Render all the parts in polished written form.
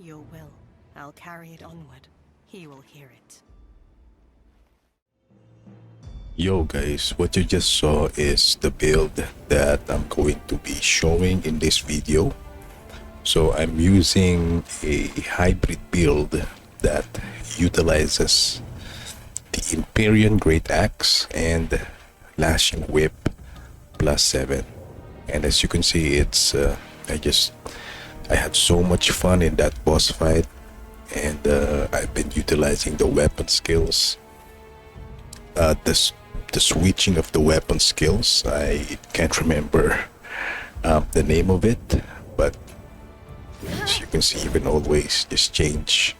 Your will. I'll carry it onward. He will hear it. Yo guys, what you just saw is the build that I'm going to be showing in this video. So I'm using a hybrid build that utilizes the Empyrean Greataxe and Lashing Whip +7. And as you can see, it's I had so much fun in that boss fight, and I've been utilizing the weapon skills. The switching of the weapon skills, I can't remember the name of it, but as you can see, you can always just change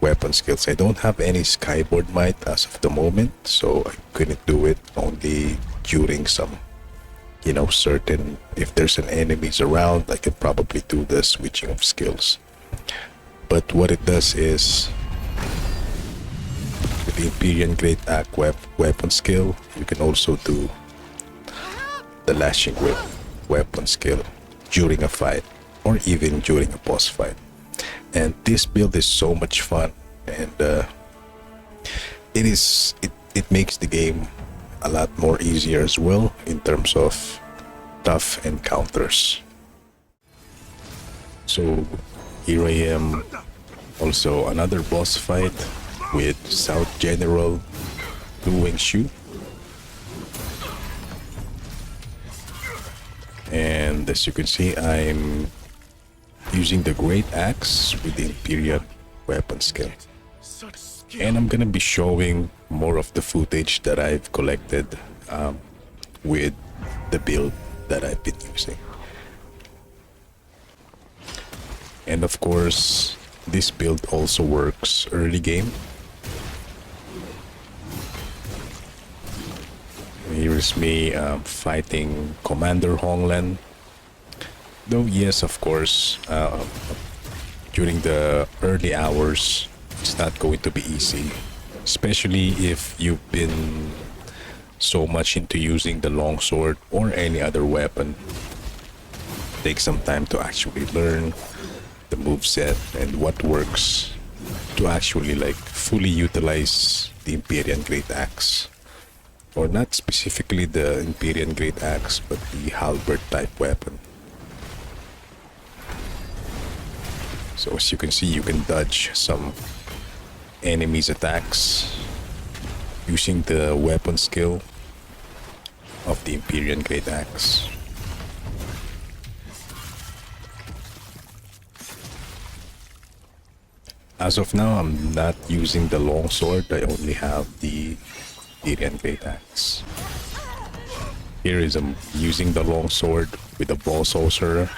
weapon skills. I don't have any Skyborn Might as of the moment, so I couldn't do it only during some, certain, if there's an enemies around, I could probably do the switching of skills. But what it does is, with the Empyrean Greataxe weapon skill, you can also do the Lashing Whip weapon skill during a fight, or even during a boss fight. And this build is so much fun, and it makes the game a lot more easier as well in terms of tough encounters. So here I am, also another boss fight with South General Lu Wengshu, and as you can see, I'm using the Great Axe with the Empyrean weapon skill. And I'm gonna be showing more of the footage that I've collected with the build that I've been using. And of course, this build also works early game. Here's me fighting Commander Honglan. Though yes, of course, during the early hours, it's not going to be easy, especially if you've been so much into using the longsword or any other weapon. Take some time to actually learn the moveset and what works to actually fully utilize the Empyrean Greataxe, or not specifically the Empyrean Greataxe, but the halberd type weapon. So as you can see, you can dodge some enemies' attacks using the weapon skill of the Empyrean Greataxe. As of now, I'm not using the longsword. I only have the Empyrean Greataxe. Here is I'm using the longsword with the ball saucer,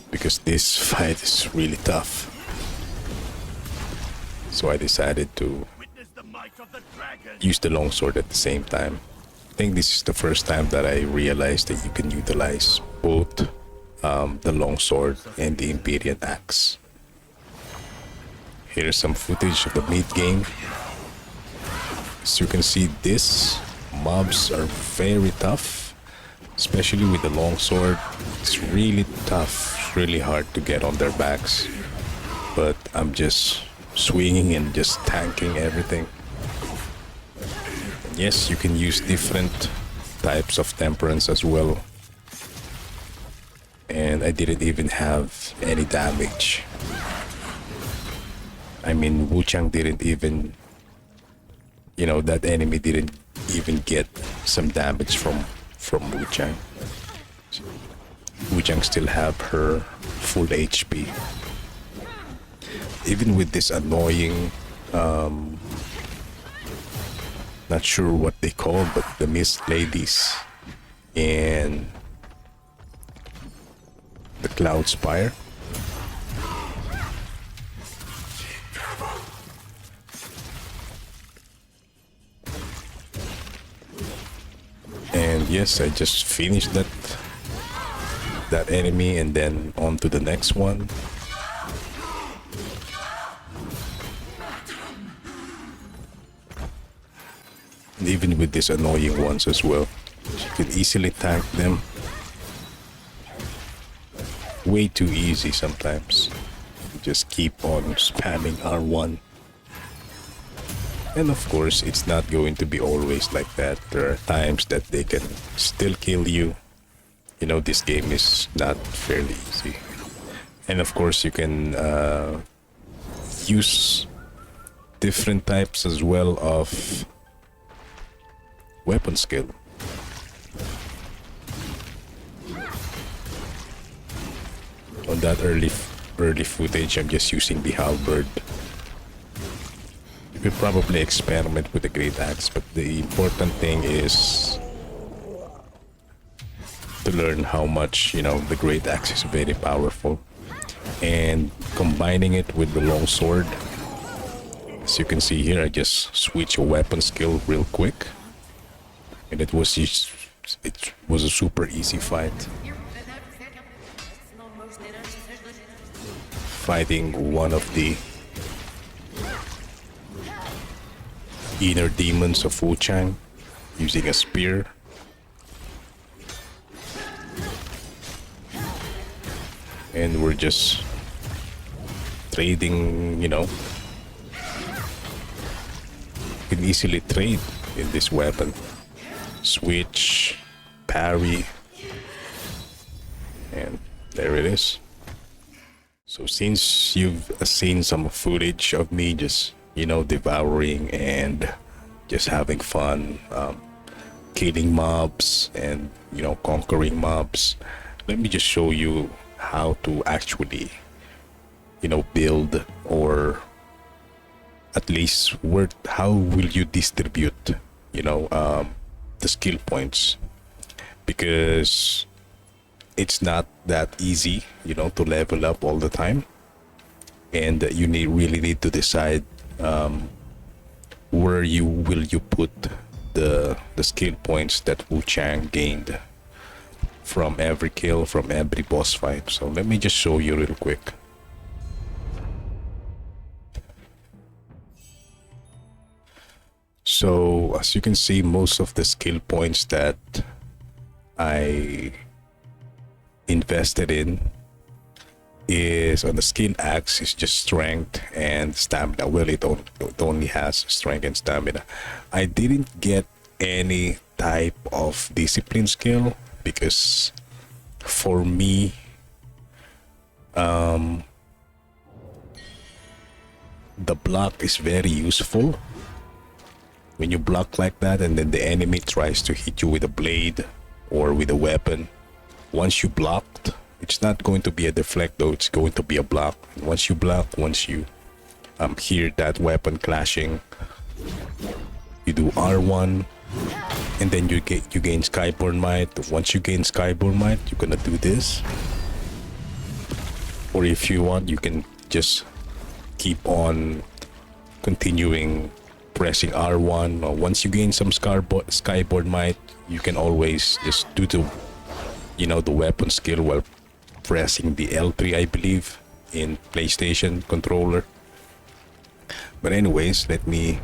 because this fight is really tough. So I decided to use the longsword at the same time. I think this is the first time that I realized that you can utilize both the longsword and the Empyrean axe. Here's some footage of the mid-game. As you can see, these mobs are very tough, especially with the longsword. It's really tough, really hard to get on their backs, but I'm just swinging and just tanking everything. And yes, you can use different types of temperance as well, and I didn't even have any damage. I mean, Wuchang didn't even that enemy didn't even get some damage from Wuchang. Wuchang still have her full HP. Even with this annoying, not sure what they call, but the Mist Ladies and the Cloudspire. And yes, I just finished that enemy and then on to the next one. And even with these annoying ones as well, you can easily tank them. Way too easy sometimes. Just keep on spamming R1. And of course, it's not going to be always like that. There are times that they can still kill you. This game is not fairly easy. And of course, you can use different types as well of weapon skill. On that early footage, I'm just using the halberd. You could probably experiment with the Greataxe, but the important thing is to learn how much, the Greataxe is very powerful. And combining it with the longsword, as you can see here, I just switch a weapon skill real quick. And it was a super easy fight. Fighting one of the inner demons of Wuchang using a spear. And we're just trading, you can easily trade in this weapon. Switch, parry, and there it is. So since you've seen some footage of me just, devouring and just having fun, killing mobs and, conquering mobs, let me just show you how to actually, build, or at least how will you distribute, the skill points, because it's not that easy, to level up all the time, and you really need to decide where will you put the skill points that Wuchang gained from every kill, from every boss fight. So let me just show you real quick. So as you can see, most of the skill points that I invested in is on the skill axe is just strength and stamina. Well, it only has strength and stamina. I didn't get any type of discipline skill because for me, the block is very useful. When you block like that and then the enemy tries to hit you with a blade or with a weapon, once you blocked, it's not going to be a deflect though, it's going to be a block. And once you block, once you hear that weapon clashing, you do R1 and then you gain Skyborn Might. Once you gain Skyborn Might, you're gonna do this. Or if you want, you can just keep on continuing pressing R1. Or once you gain some Skyborn Might, you can always just do the weapon skill while pressing the L3, I believe, in PlayStation controller. But anyways, let me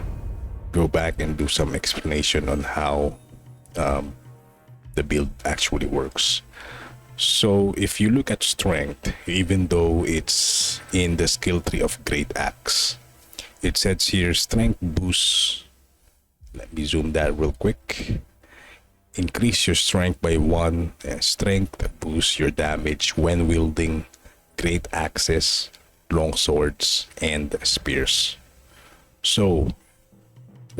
go back and do some explanation on how the build actually works. So if you look at strength, even though it's in the skill tree of Greataxe, it says here strength boosts. Let me zoom that real quick. Increase your strength by 1. Strength boosts your damage when wielding Greataxes, longswords, and spears. So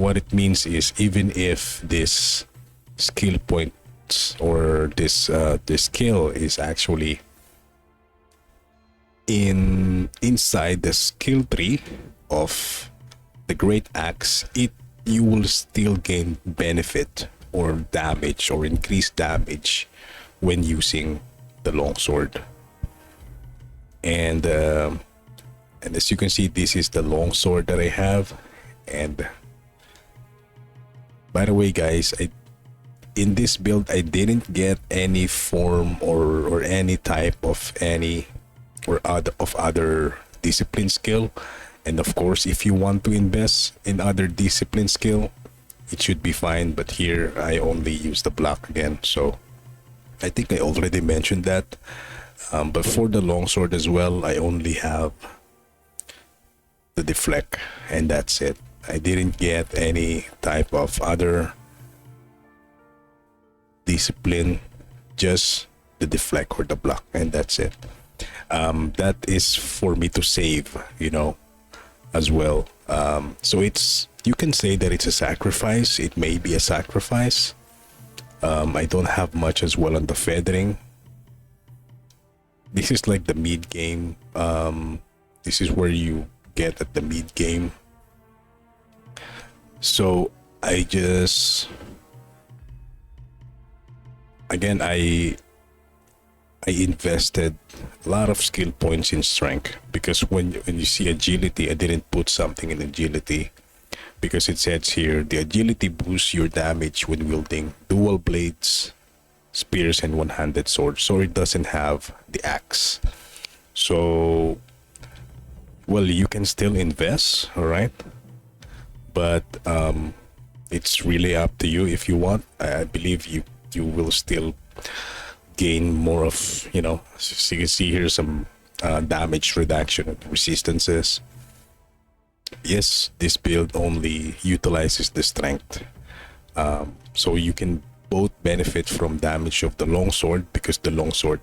what it means is even if this skill points or this skill is actually inside the skill tree of the Great Axe, you will still gain benefit or damage or increased damage when using the longsword. And as you can see, this is the longsword that I have. And by the way, guys, in this build I didn't get any form or any type of other discipline skill. And of course, if you want to invest in other discipline skill, it should be fine. But here I only use the block again, so I think I already mentioned that. But for the longsword as well, I only have the deflect, and that's it. I didn't get any type of other discipline, just the deflect or the block, and that's it. That is for me to save, as well. So you can say that it's a sacrifice. It may be a sacrifice. I don't have much as well on the feathering. This is like the mid game. This is where you get at the mid game. So I invested a lot of skill points in strength, because when you see agility, I didn't put something in agility because it says here the agility boosts your damage when wielding dual blades, spears, and one-handed swords. So it doesn't have the axe. So, well, you can still invest, all right? But it's really up to you if you want. I believe you will still gain more of, so you can see here some damage reduction and resistances. Yes, this build only utilizes the strength. So you can both benefit from damage of the longsword, because the longsword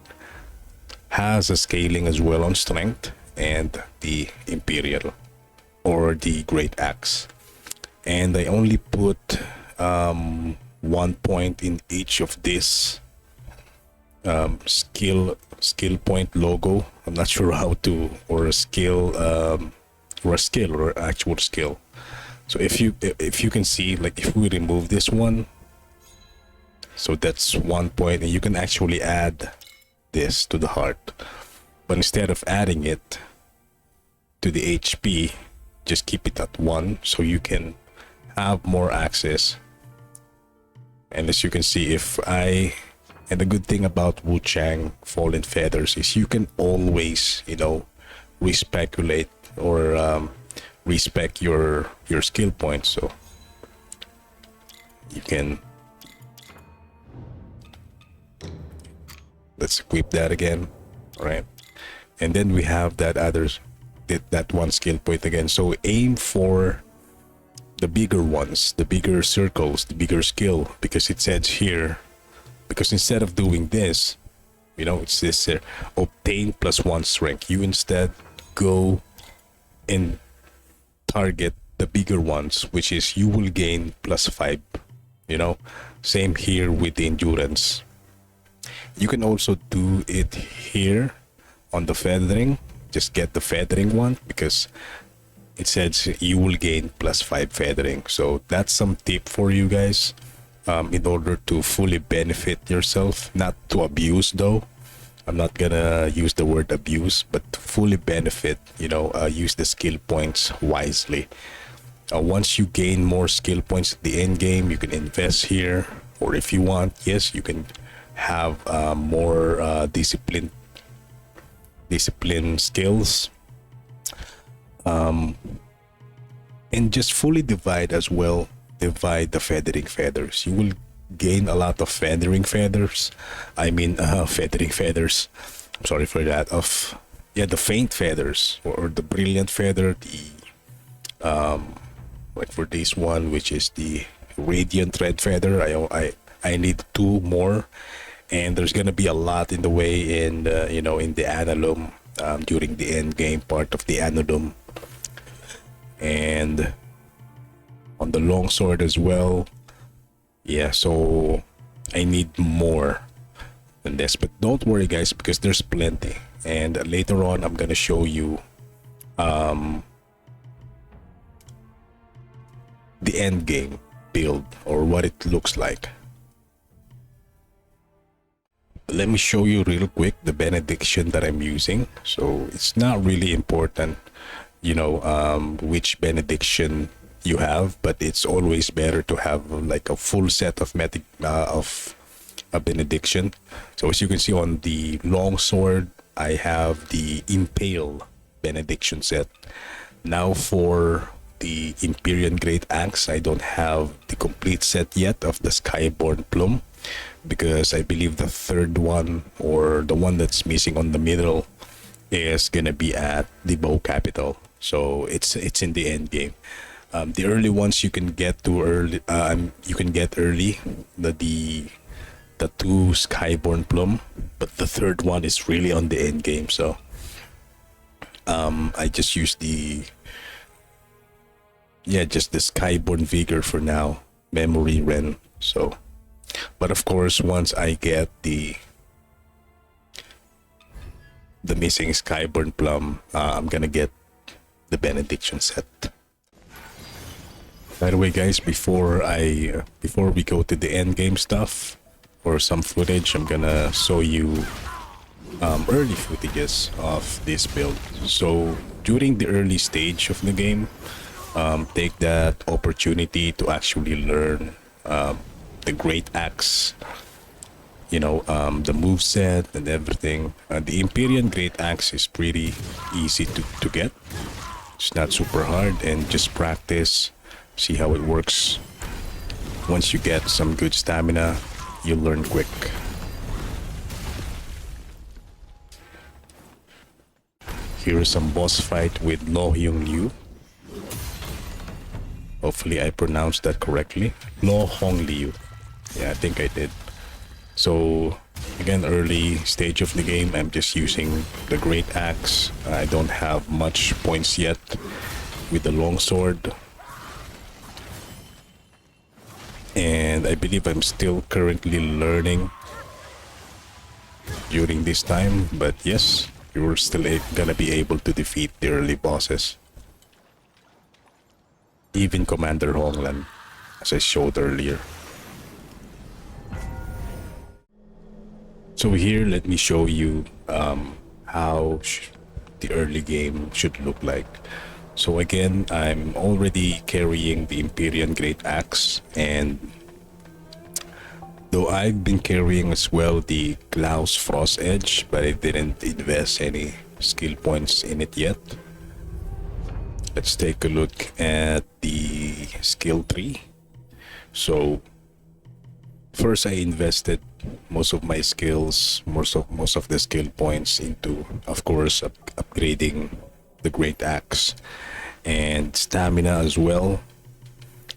has a scaling as well on strength, and the Imperial or the Great Axe. And I only put 1 point in each of this skill point logo. I'm not sure how to, or a skill or actual skill. So if you can see, like if we remove this one, so that's 1 point, and you can actually add this to the heart. But instead of adding it to the HP, just keep it at 1 so you can have more access. And as you can see, and the good thing about Wuchang Fallen Feathers is you can always, respeculate or respec your skill points. So you can, let's equip that again, right? And then we have that one skill point again. So aim for the bigger ones, the bigger circles, the bigger skill, because it says here, because instead of doing this, it's this here, obtain +1 strength. You instead go and target the bigger ones, which is you will gain +5. Same here with the endurance. You can also do it here on the feathering. Just get the feathering one, because it says you will gain +5 feathering. So that's some tip for you guys, in order to fully benefit yourself, not to abuse though. I'm not gonna use the word abuse, but to fully benefit, use the skill points wisely. Once you gain more skill points at the end game, you can invest here, or if you want, yes, you can have more discipline skills, and just fully divide the feathering feathers. You will gain a lot of feathering feathers. Feathering feathers. I'm sorry for that. The faint feathers or the brilliant feather. Like for this one, which is the radiant red feather. I need 2 more, and there's gonna be a lot in the way in the annulum during the end game part of the annulum. And on the longsword as well. Yeah, so I need more than this, but don't worry guys, because there's plenty, and later on I'm gonna show you the end game build, or what it looks like. Let me show you real quick the benediction that I'm using. So it's not really important, you know, which benediction you have, but it's always better to have like a full set of a benediction. So as you can see on the longsword, I have the Impale benediction set. Now for the Empyrean Greataxe, I don't have the complete set yet of the Skyborn Plume, because I believe the third one, or the one that's missing on the middle, is gonna be at the bow capital. So it's in the end game. The early ones you can get to early. You can get early the two Skyborn Plume, but the third one is really on the end game. So I just use just the Skyborn Vigor for now, Memory Ren. So, but of course, once I get the missing Skyborn Plum, I'm gonna get the benediction set. By the way, guys, before we go to the end game stuff or some footage, I'm gonna show you early footages of this build. So during the early stage of the game, take that opportunity to actually learn the Greataxe, you know, the moveset and everything. The Empyrean Greataxe is pretty easy to get. It's not super hard, and just practice, see how it works. Once you get some good stamina, you'll learn quick. Here is some boss fight with Lo Hyung Liu. Hopefully I pronounced that correctly. Lo Hong Liu. Yeah, I think I did. So again, early stage of the game, I'm just using the Greataxe. I don't have much points yet with the longsword, and I believe I'm still currently learning during this time. But yes, you're still gonna be able to defeat the early bosses, even Commander Honglan, as I showed earlier. So here, let me show you how the early game should look like. So again, I'm already carrying the Empyrean Greataxe, and though I've been carrying as well the Klaus Frost Edge, but I didn't invest any skill points in it yet. Let's take a look at the skill tree. So first, I invested most of my skills, most of the skill points into, of course, upgrading the Greataxe and stamina as well.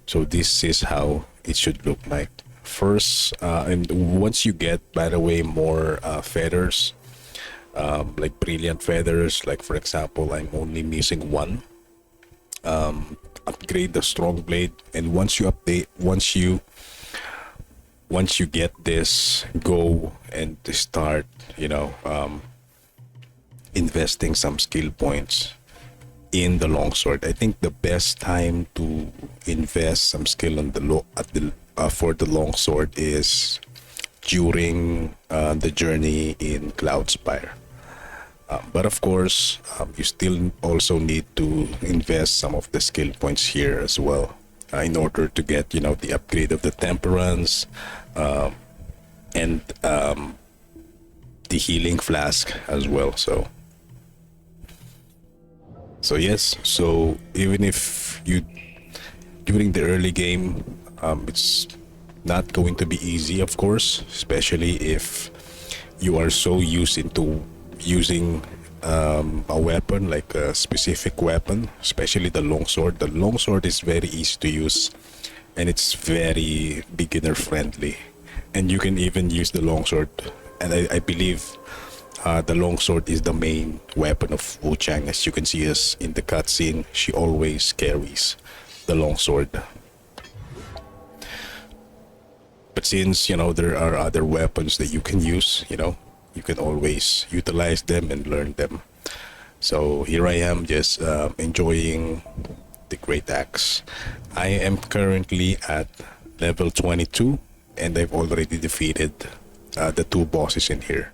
So this is how it should look like. First, and once you get, by the way, more feathers, like brilliant feathers, like for example, I'm only missing one. Upgrade the strong blade, and once you get this, go and start, you know, investing some skill points in the longsword. I think the best time to invest some skill on for the longsword is during the journey in Cloudspire. But of course, you still also need to invest some of the skill points here as well, in order to get, you know, the upgrade of the Temperance, and the healing flask as well. So yes, so even if you, during the early game, it's not going to be easy, of course, especially if you are so used into using a weapon, like a specific weapon, especially the longsword. The longsword is very easy to use, and it's very beginner friendly, and you can even use the longsword, and I believe the longsword is the main weapon of Wuchang. As you can see us in the cutscene, she always carries the longsword But since, you know, there are other weapons that you can use, you know, you can always utilize them and learn them. So here I am just enjoying the Greataxe. I am currently at level 22 and I've already defeated the 2 bosses in here.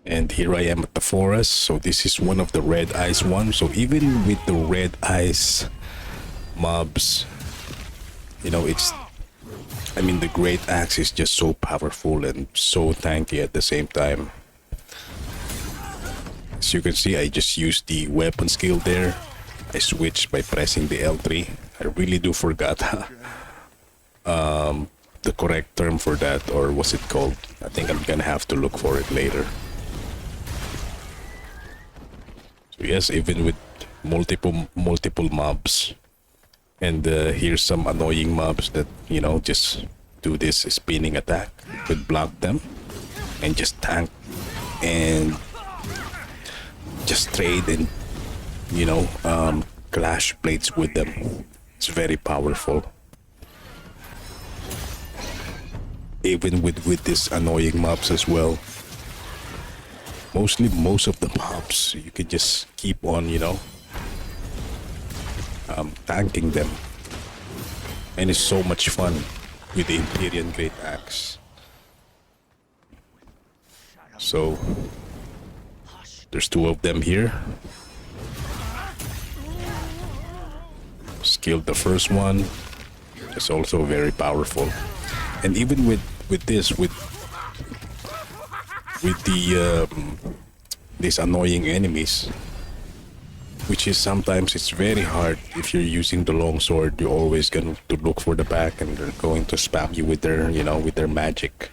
And here I am at the forest. So this is one of the red eyes ones. So even with the red eyes mobs, you know, I mean, the Greataxe is just so powerful and so tanky at the same time. As you can see, I just used the weapon skill there. I switched by pressing the L3. I really do forgot the correct term for that, or what's it called? I think I'm gonna have to look for it later. So yes, even with multiple mobs, and here's some annoying mobs that, you know, just do this spinning attack. You could block them and just tank and just trade and, you know, clash blades with them. It's very powerful. Even with these annoying mobs as well. Most of the mobs, you can just keep on, you know, tanking them. And it's so much fun with the Empyrean Greataxe. So, there's 2 of them here. Skilled the first one. It's also very powerful. And even with the these annoying enemies, which is sometimes it's very hard if you're using the longsword. You're always going to look for the back, and they're going to spam you with their, you know, with their magic.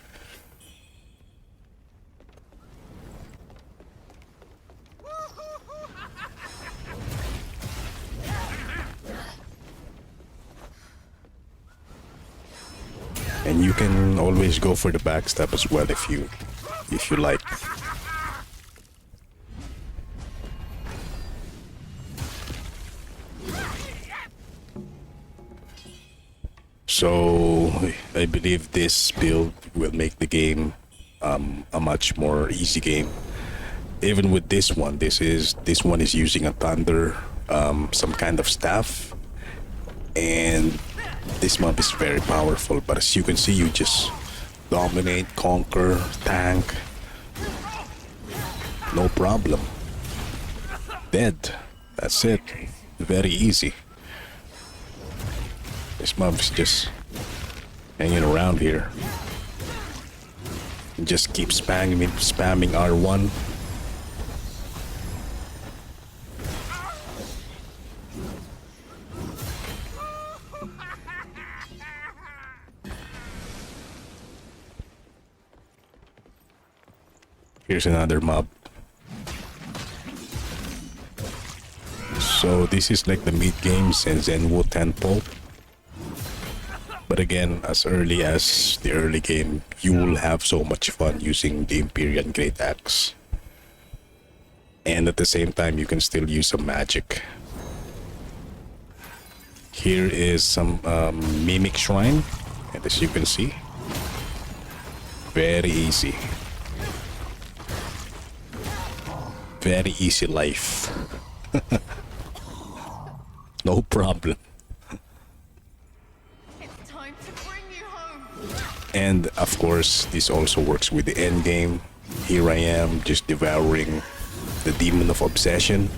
And you can always go for the backstab as well if you like. So I believe this build will make the game a much more easy game. Even with this one is using a thunder, some kind of staff, and this mob is very powerful. But as you can see, you just dominate, conquer, tank, no problem. Dead. That's it. Very easy. This mob is just hanging around here. Just keep spamming R1. Here's another mob. So this is like the mid-game Zenwu Temple. But again, as early as the early game, you will have so much fun using the Empyrean Greataxe. And at the same time, you can still use some magic. Here is some Mimic Shrine. And as you can see, very easy. Very easy life. No problem. It's time to bring you home. And of course, this also works with the endgame. Here I am, just devouring the Demon of Obsession.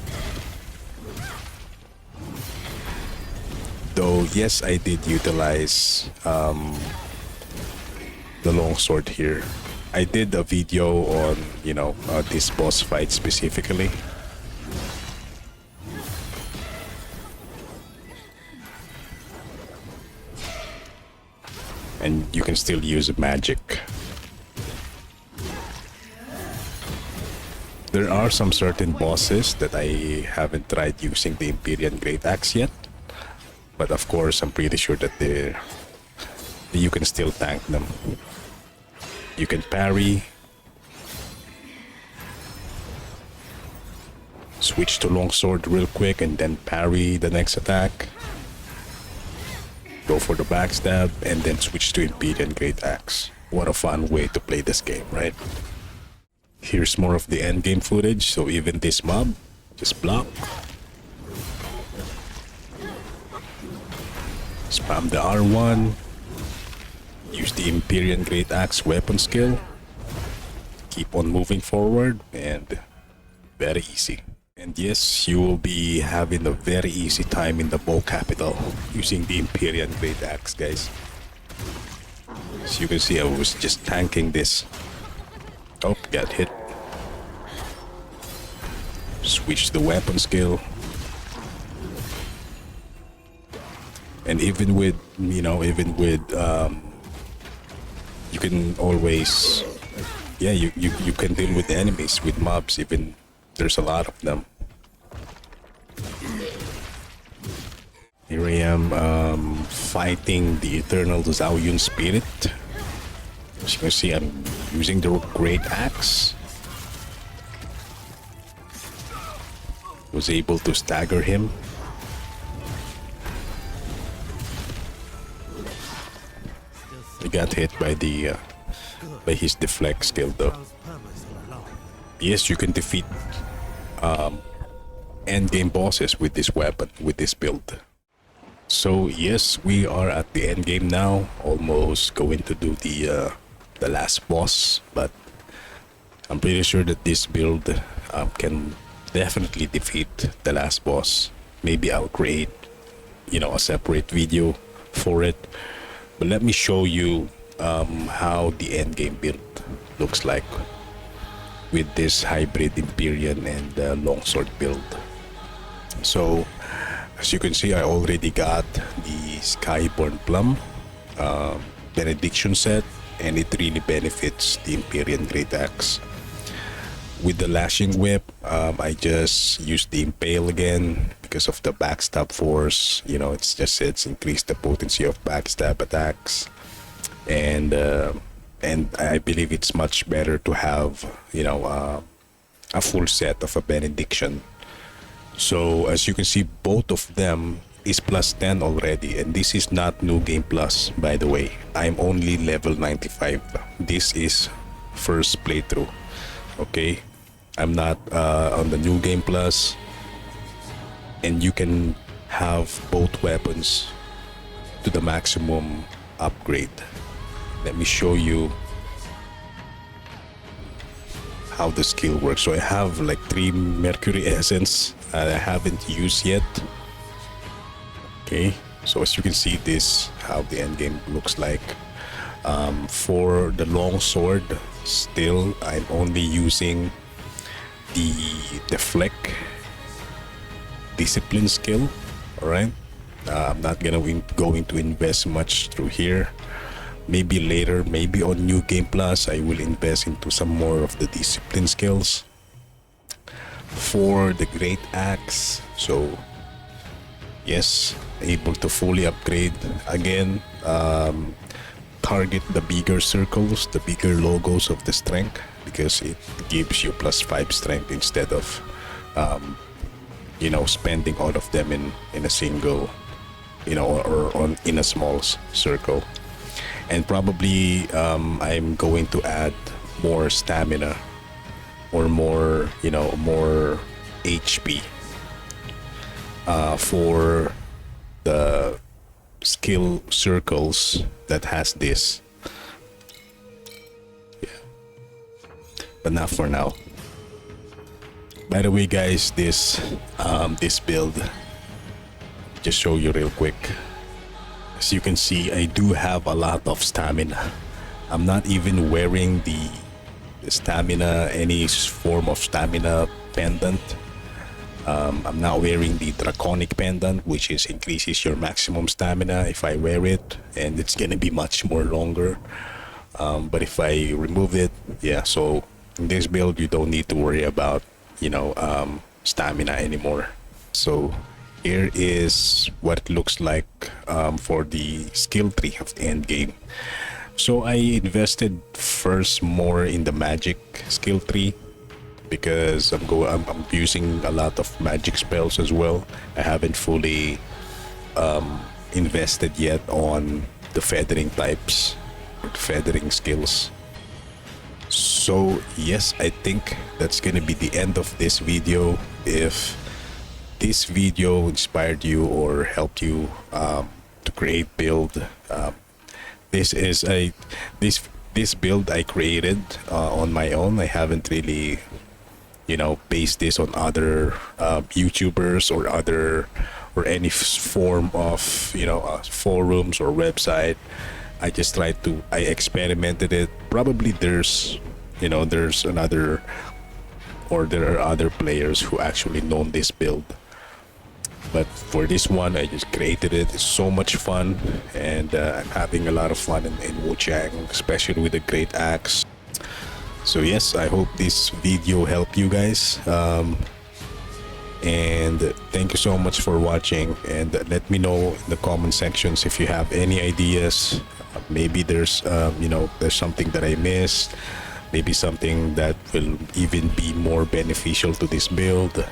Though, yes, I did utilize the longsword here. I did a video on, you know, this boss fight specifically. And you can still use magic. There are some certain bosses that I haven't tried using the Empyrean Greataxe yet. But of course, I'm pretty sure that you can still tank them. You can parry. Switch to longsword real quick and then parry the next attack. go for the backstab, and then switch to Empyrean Greataxe. What a fun way to play this game, right? Here's more of the endgame footage. So even this mob, just block. Spam the R1. Use the Empyrean Greataxe weapon skill. Keep on moving forward, and very easy. And yes, you will be having a very easy time in the bow capital using the Empyrean Greataxe, guys. As you can see, I was just tanking this. Oh, got hit. Switch the weapon skill. And even with, you can always, yeah, you can deal with enemies, with mobs, even there's a lot of them. Here I am fighting the Eternal Zhao Spirit. As you can see, I'm using the Greataxe. Was able to stagger him. He got hit by his deflect skill though. Yes, you can defeat endgame bosses with this weapon, with this build. So yes, we are at the endgame now, almost going to do the last boss, but I'm pretty sure that this build can definitely defeat the last boss. Maybe I'll create, a separate video for it. But let me show you how the endgame build looks like with this hybrid Empyrean and Longsword build. So, as you can see, I already got the Skyborn Benediction set, and it really benefits the Empyrean Greataxe. With the Lashing Whip, I just used the Impale again because of the backstab force. It's increased the potency of backstab attacks, and I believe it's much better to have a full set of a Benediction. So as you can see, both of them is plus 10 already, and this is not new game plus, by the way. I'm only level 95. This is first playthrough. Okay, I'm not on the new game plus, and you can have both weapons to the maximum upgrade. Let me show you how the skill works. So I have like 3 Mercury Essence I haven't used yet. Okay, so as you can see, this how the endgame looks like. For the longsword, still I'm only using the deflect discipline skill. All right, I'm not going to invest much through here. Maybe later, maybe on New Game Plus, I will invest into some more of the discipline skills. For the Greataxe, so yes, able to fully upgrade again. Target the bigger circles, the bigger logos of the strength, because it gives you plus 5 strength instead of spending all of them in a single, or in a small circle. And probably I'm going to add more stamina or more HP for the skill circles that has this. Yeah. But not for now. By the way, guys, this build, just show you real quick. As you can see, I do have a lot of stamina. I'm not even wearing the stamina, any form of stamina pendant. I'm not wearing the draconic pendant, which increases your maximum stamina if I wear it, and it's gonna be much more longer. But if I remove it, yeah, so in this build you don't need to worry about stamina anymore. So here is what it looks like for the skill tree of the end game. So I invested first more in the magic skill tree because I'm using a lot of magic spells as well. I haven't fully invested yet on the feathering types or the feathering skills. So yes, I think that's gonna be the end of this video. If this video inspired you or helped you to create build, this is this build I created on my own. I haven't really, based this on other YouTubers or any form of forums or website. I just tried to, I experimented it. Probably there's another, or there are other players who actually know this build, but for this one I just created it. It's so much fun, and I'm having a lot of fun in Wuchang, especially with the Greataxe. So yes, I hope this video helped you guys, and thank you so much for watching, and let me know in the comment sections if you have any ideas. Maybe there's there's something that I missed, maybe something that will even be more beneficial to this build.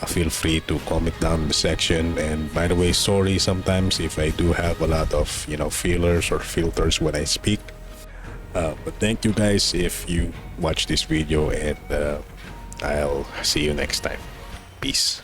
Feel free to comment down in the section. And by the way, sorry sometimes if I do have a lot of fillers or filters when I speak, but thank you guys if you watch this video, and I'll see you next time. Peace.